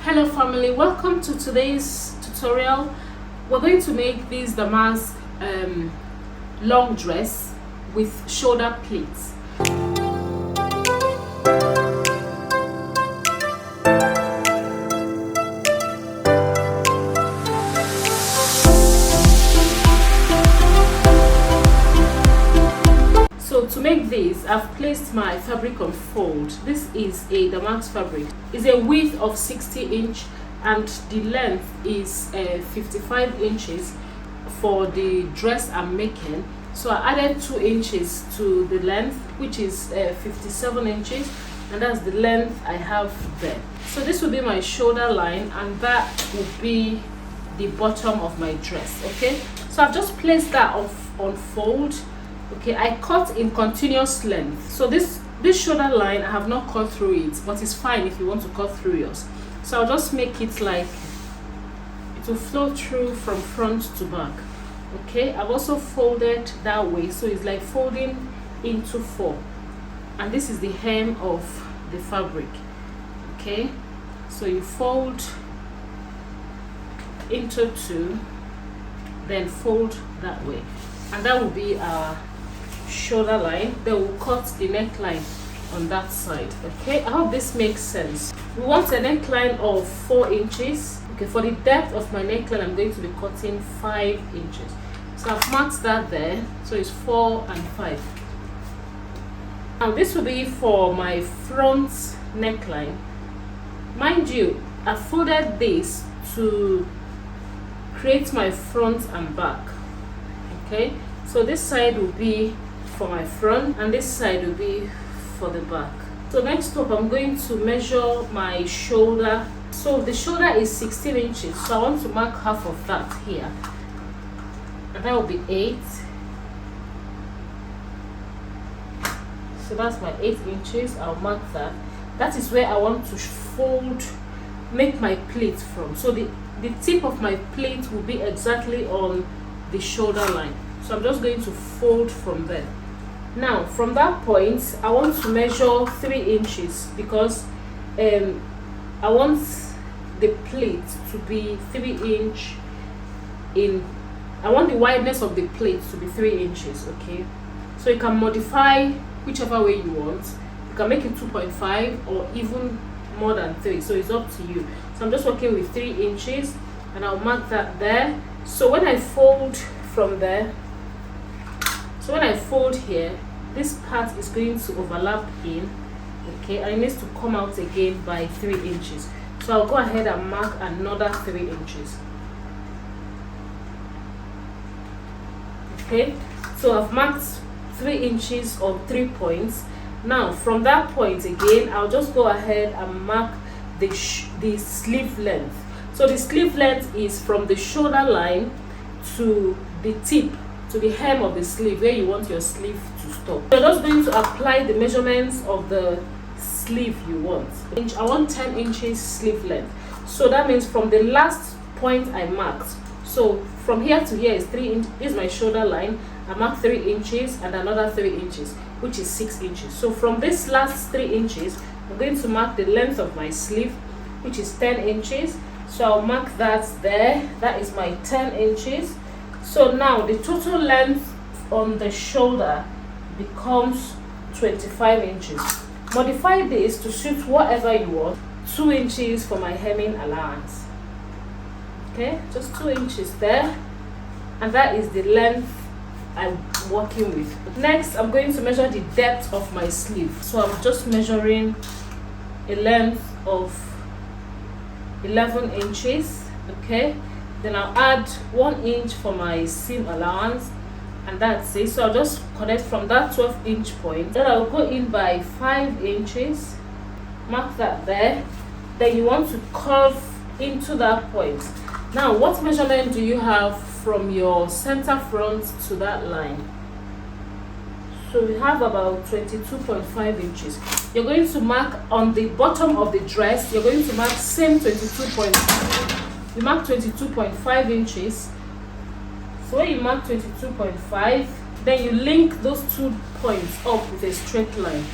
Hello family, welcome to today's tutorial. We're going to make this damask long dress with shoulder pleats. So to make this, I've placed my fabric on fold. This is a damask fabric. It's a width of 60 inch and the length is 55 inches for the dress I'm making. So I added 2 inches to the length, which is 57 inches, and that's the length I have there. So this will be my shoulder line and that will be the bottom of my dress. Okay, so I've just placed that on fold. Okay, I cut in continuous length. So this shoulder line, I have not cut through it, but it's fine if you want to cut through yours. So I'll just make it like it will flow through from front to back. Okay, I've also folded that way, so it's like folding into 4, and this is the hem of the fabric. Okay, so you fold into 2, then fold that way, and that will be our shoulder line. Then we'll cut the neckline on that side. Okay, I hope this makes sense. We want a neckline of 4 inches. Okay, for the depth of my neckline, I'm going to be cutting 5 inches. So I've marked that there, so it's 4 and 5. Now this will be for my front neckline. Mind you, I folded this to create my front and back. Okay, so this side will be for my front and this side will be for the back. So next up, I'm going to measure my shoulder. So the shoulder is 16 inches, so I want to mark half of that here, and that will be 8. So that's my 8 inches. I'll mark that. That is where I want to fold, make my pleat from. So the tip of my pleat will be exactly on the shoulder line. So I'm just going to fold from there. Now from that point, I want to measure 3 inches because I want the pleat to be 3 inch in. I want the wideness of the plate to be 3 inches. Okay, so you can modify whichever way you want. You can make it 2.5 or even more than 3, so it's up to you. So I'm just working with 3 inches and I'll mark that there. So when I fold from there, so when I fold here, this part is going to overlap in. Okay, and it needs to come out again by 3 inches. So I'll go ahead and mark another 3 inches. Okay, so I've marked 3 inches or 3 points. Now from that point again, I'll just go ahead and mark the sleeve length. So the sleeve length is from the shoulder line to the tip, to the hem of the sleeve where you want your sleeve to stop. You're just going to apply the measurements of the sleeve you want. I want 10 inches sleeve length. So that means from the last point I marked, so from here to here is 3 inches. This is my shoulder line. I marked 3 inches and another 3 inches, which is 6 inches. So from this last 3 inches, I'm going to mark the length of my sleeve, which is 10 inches. So I'll mark that there. That is my 10 inches. So now the total length on the shoulder becomes 25 inches. Modify this to suit whatever you want. 2 inches for my hemming allowance. Okay, just 2 inches there, and that is the length I'm working with. Next, I'm going to measure the depth of my sleeve. So I'm just measuring a length of 11 inches. Okay, then I'll add 1 inch for my seam allowance, and that's it. So I'll just connect from that 12-inch point. Then I'll go in by 5 inches, mark that there. Then you want to curve into that point. Now, what measurement do you have from your center front to that line? So we have about 22.5 inches. You're going to mark on the bottom of the dress. You're going to mark same 22.5. You mark 22.5 inches. So when you mark 22.5, then you link those 2 points up with a straight line.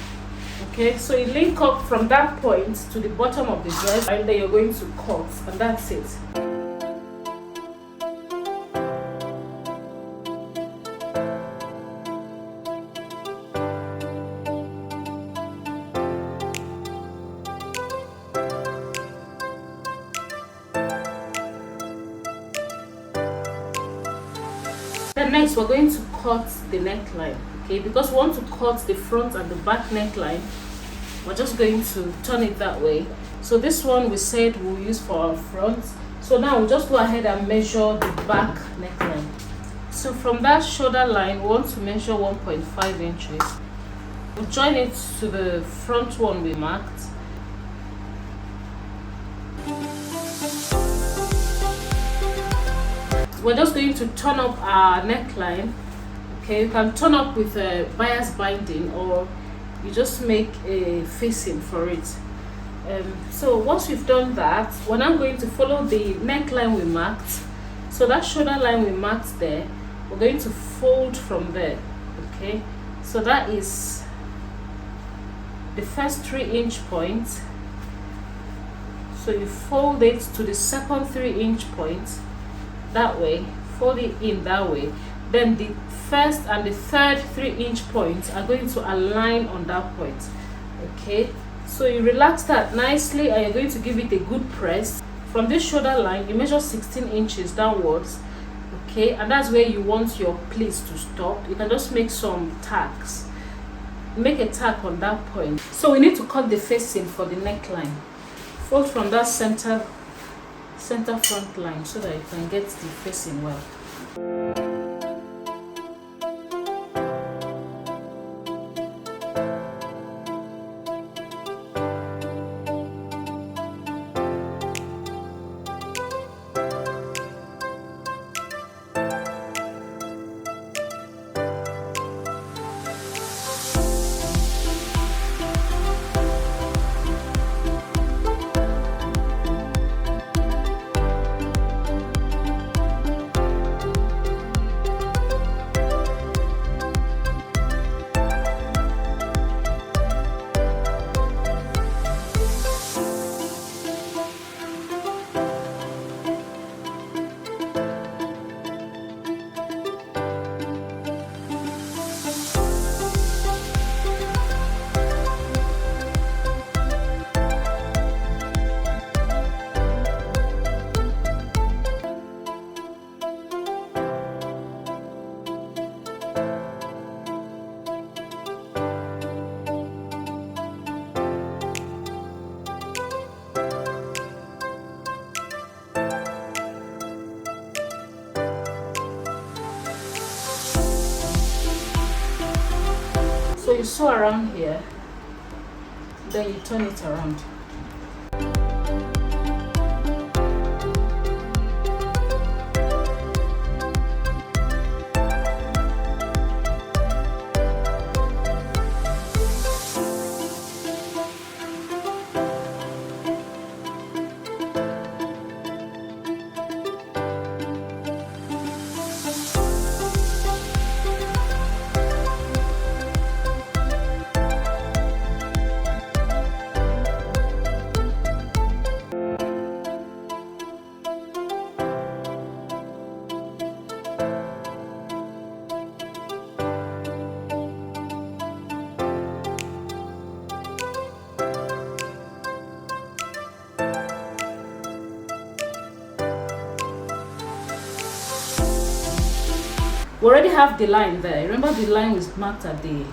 Okay, so you link up from that point to the bottom of the dress, and then you're going to cut, and that's it. Then next we're going to cut the neckline. Okay, because we want to cut the front and the back neckline, we're just going to turn it that way. So this one we said we'll use for our front. So now we'll just go ahead and measure the back neckline. So from that shoulder line, we want to measure 1.5 inches. We'll join it to the front one we marked. We're just going to turn up our neckline. Okay, you can turn up with a bias binding, or you just make a facing for it. So once we've done that, we're now going to follow the neckline we marked. So that shoulder line we marked there, we're going to fold from there. Okay, so that is the first 3-inch point. So you fold it to the second 3-inch point that way, fold it in that way. Then the first and the third 3-inch points are going to align on that point. Okay, so you relax that nicely, and you're going to give it a good press. From this shoulder line, you measure 16 inches downwards. Okay, and that's where you want your pleats to stop. You can just make some tacks. Make a tack on that point. So we need to cut the facing for the neckline. Fold from that center front line so that you can get the facing well. So you sew around here, then you turn it around. We already have the line there. Remember, the line was marked at the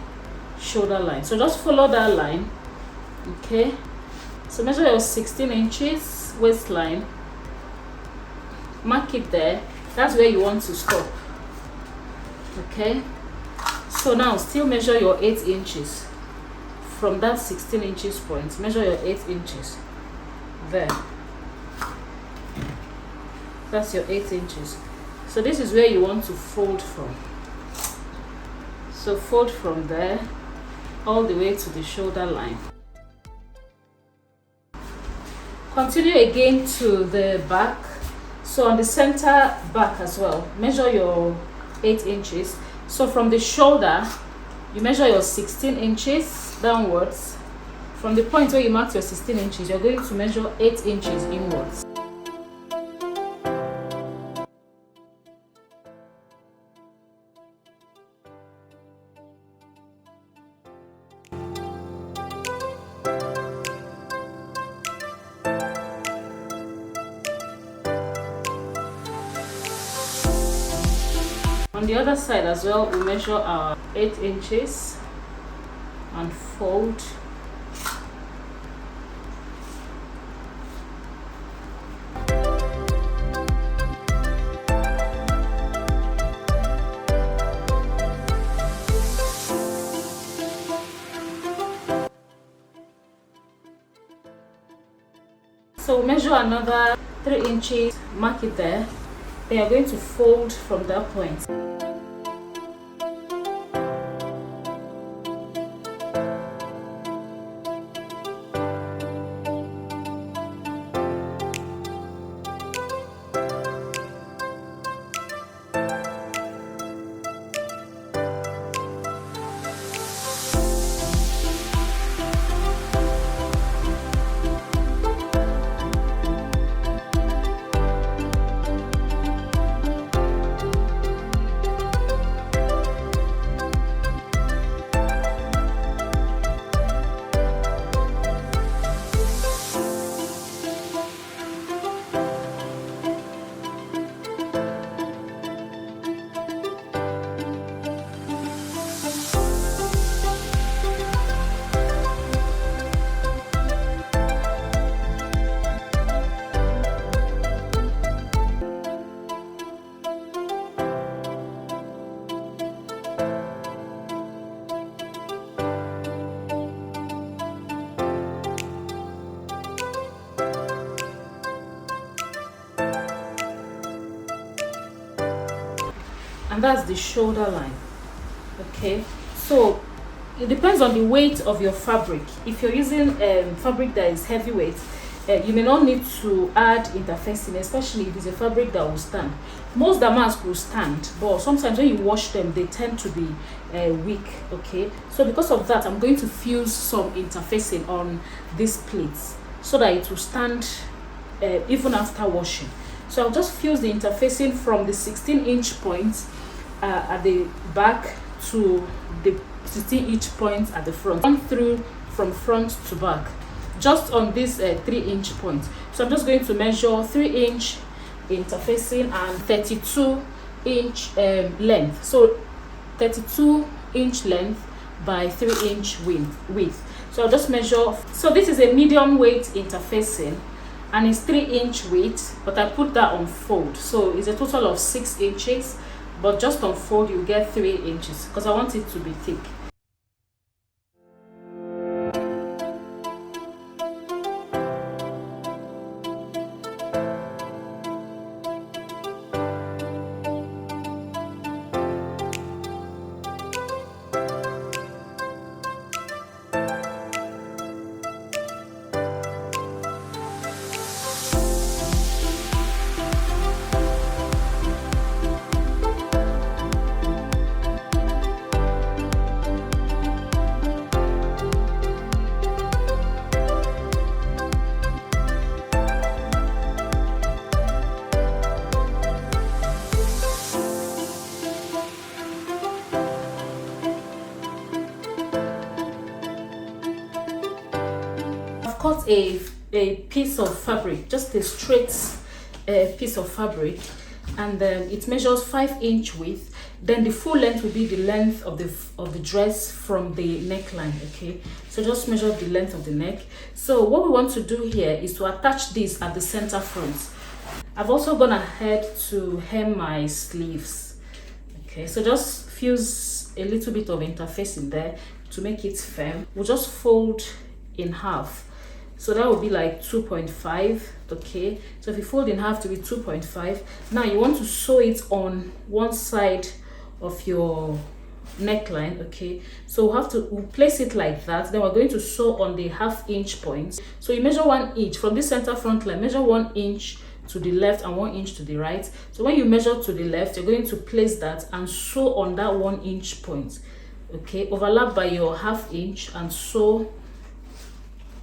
shoulder line, so just follow that line. Okay, so measure your 16 inches waistline, mark it there. That's where you want to stop. Okay, so now still measure your 8 inches from that 16 inches point. Measure your 8 inches there. That's your 8 inches. So this is where you want to fold from. So fold from there all the way to the shoulder line. Continue again to the back. So on the center back as well, measure your 8 inches. So from the shoulder, you measure your 16 inches downwards. From the point where you marked your 16 inches, you're going to measure 8 inches inwards. On the other side as well, we measure our 8 inches and fold. So we measure another 3 inches, mark it there. Then you're going to fold from that point. And that's the shoulder line. Okay, so it depends on the weight of your fabric. If you're using fabric that is heavyweight, you may not need to add interfacing, especially if it's a fabric that will stand. Most damask will stand, but sometimes when you wash them, they tend to be weak. Okay, so because of that, I'm going to fuse some interfacing on these plates so that it will stand even after washing. So I'll just fuse the interfacing from the 16-inch point at the back to the 16-inch point at the front. Run through from front to back, just on this 3-inch point. So I'm just going to measure 3-inch interfacing and 32-inch length. So 32-inch length by 3-inch width. So I'll just measure. So this is a medium weight interfacing and it's 3-inch width, but I put that on fold, so it's a total of 6 inches, but just on fold you get 3 inches because I want it to be thick. Cut a piece of fabric, just a straight piece of fabric, and then it measures 5-inch width. Then the full length will be the length of the dress from the neckline. Okay, so just measure the length of the neck. So what we want to do here is to attach this at the center front. I've also gone ahead to hem my sleeves. Okay, so just fuse a little bit of interface in there to make it firm. We'll just fold in half. So that will be like 2.5. Okay, so if you fold in half to be 2.5, now you want to sew it on one side of your neckline. Okay, so we'll place it like that. Then we're going to sew on the 1/2-inch point. So you measure 1 inch from this center front line, measure 1 inch to the left and 1 inch to the right. So when you measure to the left, you're going to place that and sew on that 1-inch point. Okay, overlap by your 1/2 inch and sew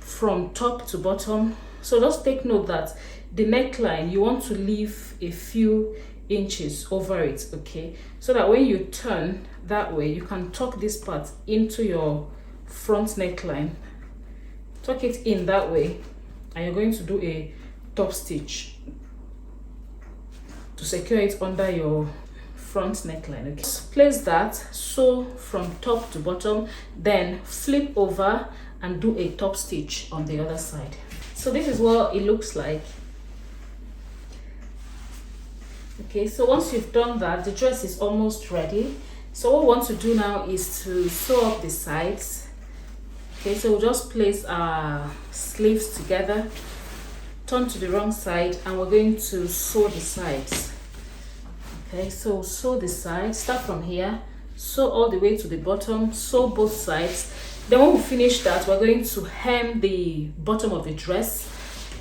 from top to bottom. So just take note that the neckline, you want to leave a few inches over it, okay, so that when you turn that way, you can tuck this part into your front neckline. Tuck it in that way, and you're going to do a top stitch to secure it under your front neckline. Okay, place that, sew from top to bottom, then flip over and do a top stitch on the other side. So this is what it looks like. Okay, so once you've done that, the dress is almost ready. So what we want to do now is to sew up the sides. Okay, so we'll just place our sleeves together, turn to the wrong side, and we're going to sew the sides. Okay, so sew the sides, start from here, sew all the way to the bottom, sew both sides. Then when we finish that, we're going to hem the bottom of the dress.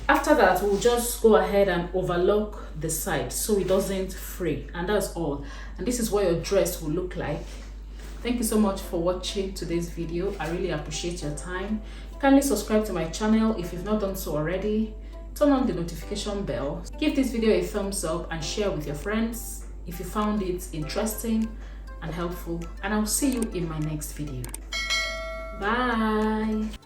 After that, we'll just go ahead and overlock the side so it doesn't fray, and that's all. And this is what your dress will look like. Thank you so much for watching today's video. I really appreciate your time. Kindly subscribe to my channel if you've not done so already. Turn on the notification bell. Give this video a thumbs up and share with your friends if you found it interesting and helpful. And I'll see you in my next video. Bye.